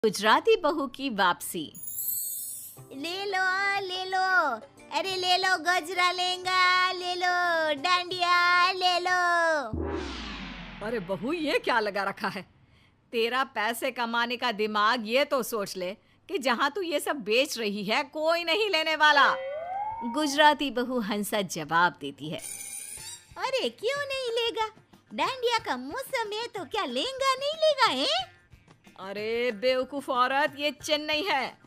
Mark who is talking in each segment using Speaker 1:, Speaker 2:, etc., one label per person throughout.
Speaker 1: गुजराती बहू की वापसी।
Speaker 2: ले लो, अरे ले लो गजरा लेंगा, ले लो डांडिया, ले लो।
Speaker 1: अरे बहू, ये क्या लगा रखा है? तेरा पैसे कमाने का दिमाग ये तो सोच ले कि जहाँ तू ये सब बेच रही है कोई नहीं लेने वाला। गुजराती बहू हंसा जवाब देती है।
Speaker 2: अरे क्यों नहीं लेगा? डांडिया का मौसम है तो क्या लेंगा नहीं लेगा है?
Speaker 1: अरे बेवकूफ औरत, ये चेन्नई है।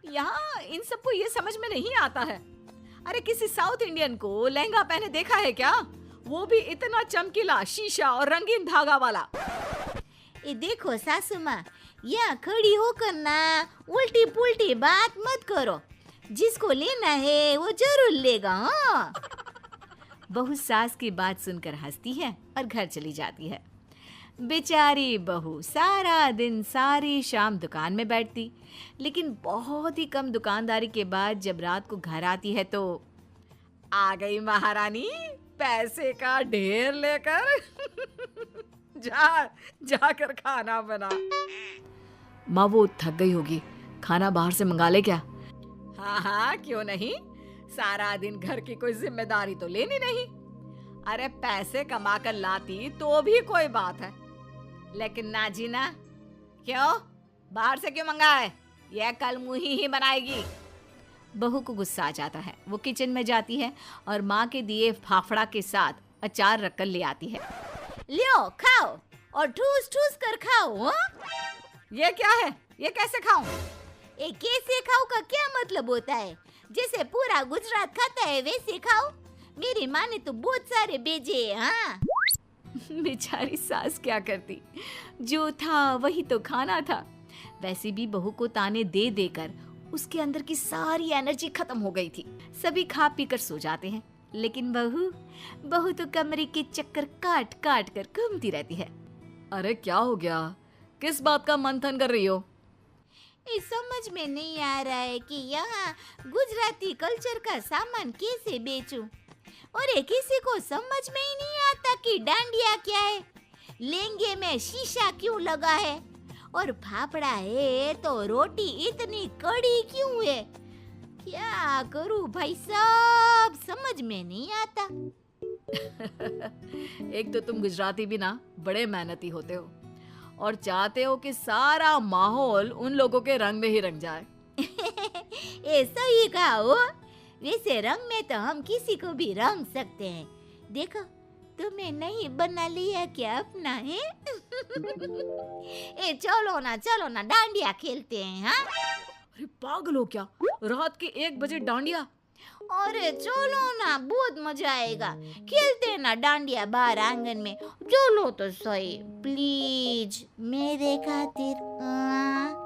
Speaker 1: यहाँ इन सबको ये समझ में नहीं आता है। अरे किसी साउथ इंडियन को लहंगा पहने देखा है क्या? वो भी इतना चमकीला, शीशा और रंगीन धागा वाला।
Speaker 2: ये देखो सासू माँ, यहाँ खड़ी होकर ना उल्टी पुल्टी बात मत करो। जिसको लेना है वो जरूर लेगा। हाँ।
Speaker 1: बहू सास की बात सुनकर हंसती है और घर चली जाती है। बेचारी बहू सारा दिन सारी शाम दुकान में बैठती, लेकिन बहुत ही कम दुकानदारी के बाद जब रात को घर आती है तो आ गई महारानी पैसे का ढेर लेकर। जाकर खाना बना। माँ वो थक गई होगी, खाना बाहर से मंगा ले क्या? हाँ हाँ, क्यों नहीं। सारा दिन घर की कोई जिम्मेदारी तो लेनी नहीं। अरे पैसे कमा कर लाती तो भी कोई बात है, लेकिन ना जी ना। क्यों? बाहर से क्यों मंगाए? यह कल मुही ही बनाएगी। बहू को गुस्सा आ जाता है। वो किचन में जाती है और माँ के दिए फाफड़ा के साथ अचार रखकर ले आती है।
Speaker 2: लियो खाओ और ठूस ठूस कर खाओ। हाँ?
Speaker 1: ये क्या है? ये कैसे खाऊं?
Speaker 2: ये कैसे खाओ का क्या मतलब होता है? जैसे पूरा गुजरात खाता है वैसे खाओ। मेरी माँ ने तो बहुत सारे भेजे हैं। हाँ?
Speaker 1: बेचारी सास क्या करती, जो था वही तो खाना था। वैसे भी बहू को ताने दे देकर उसके अंदर की सारी एनर्जी खत्म हो गई थी। सभी खा पी कर सो जाते हैं, लेकिन बहू तो कमरे के चक्कर काट काट कर घूमती रहती है। अरे क्या हो गया? किस बात का मंथन कर रही हो?
Speaker 2: ये समझ में नहीं आ रहा है कि यहाँ गुजराती कल्चर का सामान कैसे बेचूं। और ये किसी को समझ में ही नहीं आता कि डांडिया क्या है, लहंगे में शीशा क्यों लगा है, और फाफड़ा है तो रोटी इतनी कड़ी क्यों है। क्या करूं भाई साहब, समझ में नहीं आता।
Speaker 1: एक तो तुम गुजराती भी ना बड़े मेहनती होते हो और चाहते हो कि सारा माहौल उन लोगों के रंग में ही रंग जाए।
Speaker 2: ये सही कहा हो। वैसे रंग में तो हम किसी को भी रंग सकते हैं। देखो तुम्हें नहीं बना लिया क्या अपना है? ए चलो ना डांडिया खेलते हैं। हाँ?
Speaker 1: अरे पागल हो क्या? रात के 1 बजे डांडिया?
Speaker 2: अरे चलो ना, बहुत मजा आएगा। खेलते हैं ना डांडिया बाहर आंगन में। चलो तो सही प्लीज मेरे खातिर। हाँ?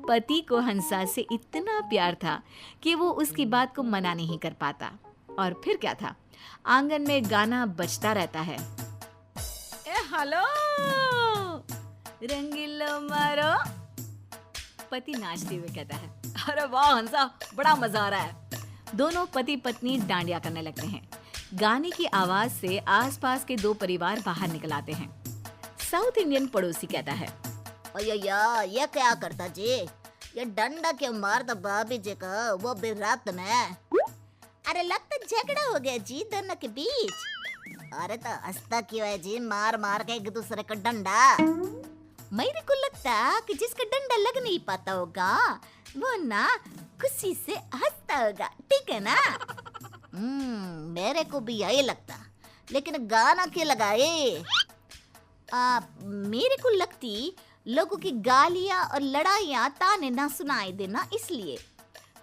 Speaker 1: पति को हंसा से इतना प्यार था कि वो उसकी बात को मना नहीं कर पाता। और फिर क्या था, आंगन में गाना बजता रहता है। ए हेलो रंगीलो मारो, पति नाचते हुए कहता है। अरे वाह हंसा, बड़ा मजा आ रहा है। दोनों पति पत्नी डांडिया करने लगते हैं। गाने की आवाज से आसपास के 2 परिवार बाहर निकल आते हैं। साउथ इंडियन पड़ोसी कहता है,
Speaker 2: अय्या ये क्या करता जी? ये डंडा क्यों मारता भाभी जी का, वो भी रात में? अरे लगता झगड़ा हो गया जी दोनों के बीच। अरे तो हंसता क्यों है जी? मार मार के एक दूसरे का डंडा। मेरे को लगता कि जिसका डंडा लग नहीं पाता होगा वो ना खुशी से हंसता होगा, ठीक है ना? मेरे को भी यही लगता, लेकिन गाना क्यों लगाए? मेरे को लगती लोगों की गालियां और लड़ाइयां ताने ना सुनाई देना इसलिए।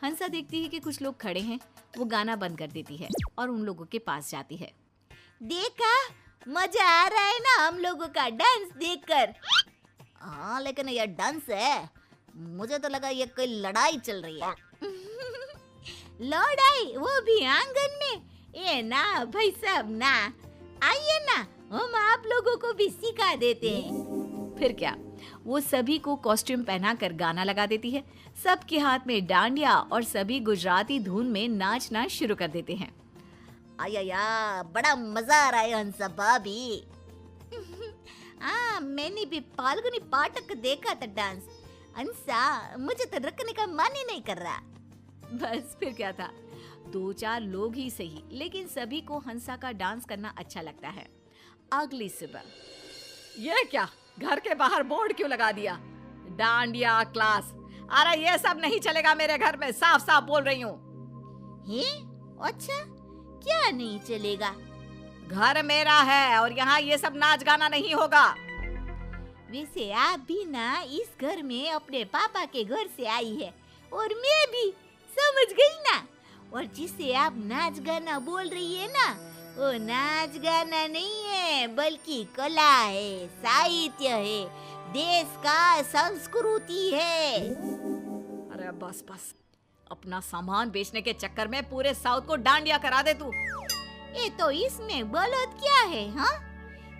Speaker 1: हंसा देखती है कि कुछ लोग खड़े हैं। वो गाना बंद कर देती है और उन लोगों के पास जाती है।
Speaker 2: देखा, मजा आ रहा है ना हम लोगों का डांस देखकर। हाँ लेकिन ये डांस है, मुझे तो लगा ये कोई लड़ाई चल रही है। लड़ाई, वो भी आंगन में? ये ना भाई साहब ना, आइए ना हम आप लोगों को भी सिखा देते हैं।
Speaker 1: फिर क्या, वो सभी को कॉस्ट्यूम पहनाकर गाना लगा देती है। सबके हाथ में डांडिया और सभी गुजराती धुन में नाचना शुरू कर देते हैं।
Speaker 2: आया बड़ा मजा आ रहा है हंसा भाभी। हाँ मैंने भी फाल्गुनी पाठक देखा था डांस। हंसा, मुझे तो रखने का मन ही नहीं कर रहा।
Speaker 1: बस फिर क्या था, 2-4 लोग ही सही, लेकिन सभी को हंसा का डांस करना अच्छा लगता है। अगली सुबह, ये क्या, घर के बाहर बोर्ड क्यों लगा दिया? डांडिया क्लास। अरे ये सब नहीं चलेगा मेरे घर में, साफ साफ बोल रही हूँ।
Speaker 2: हे? अच्छा, क्या नहीं चलेगा?
Speaker 1: घर मेरा है और यहाँ ये सब नाच गाना नहीं होगा।
Speaker 2: वैसे आप भी ना इस घर में अपने पापा के घर से आई है, और मैं भी, समझ गई ना? और जिसे आप नाच गाना बोल रही है ना, वो नाच गाना नहीं है, बल्कि कला है, साहित्य है, देश का संस्कृति है।
Speaker 1: अरे बस बस, अपना सामान बेचने के चक्कर में पूरे साउथ को डांडिया करा दे तू।
Speaker 2: ये तो इसमें गलत क्या है, हाँ?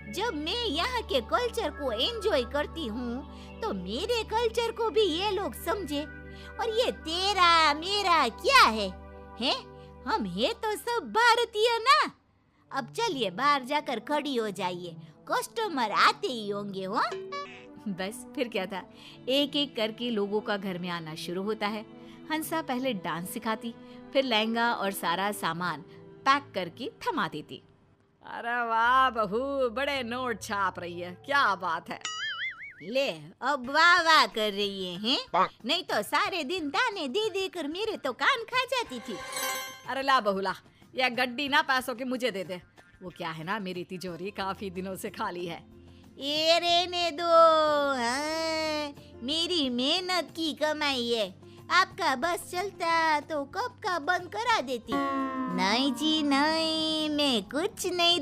Speaker 2: जब मैं यहाँ के कल्चर को एंजॉय करती हूँ, तो मेरे कल्चर को भी ये लोग समझे। और ये तेरा मेरा क्या है? हैं? हम है तो सब भारतीय ना। अब चलिए बाहर जाकर खड़ी हो जाइए, कस्टमर आते ही होंगे। हो
Speaker 1: बस फिर क्या था, एक एक करके लोगों का घर में आना शुरू होता है। हंसा पहले डांस सिखाती, फिर लहंगा और सारा सामान पैक करके थमा देती। अरे वाह बहू, बड़े नोट छाप रही है, क्या बात है।
Speaker 2: ले, अब वाह वाह कर रही है, हैं? नहीं तो सारे दिन दाने दे दे कर मेरे तो कान खा जाती थी।
Speaker 1: अरे ला बहू ला, यह गड्डी ना पैसों की मुझे दे दे। वो क्या है ना, मेरी तिजोरी काफी दिनों से खाली है।
Speaker 2: ये रहने दो, हाँ, मेरी मेहनत की कमाई है। आपका बस चलता तो कब का बंद करा देती। नहीं जी नहीं, मैं कुछ नहीं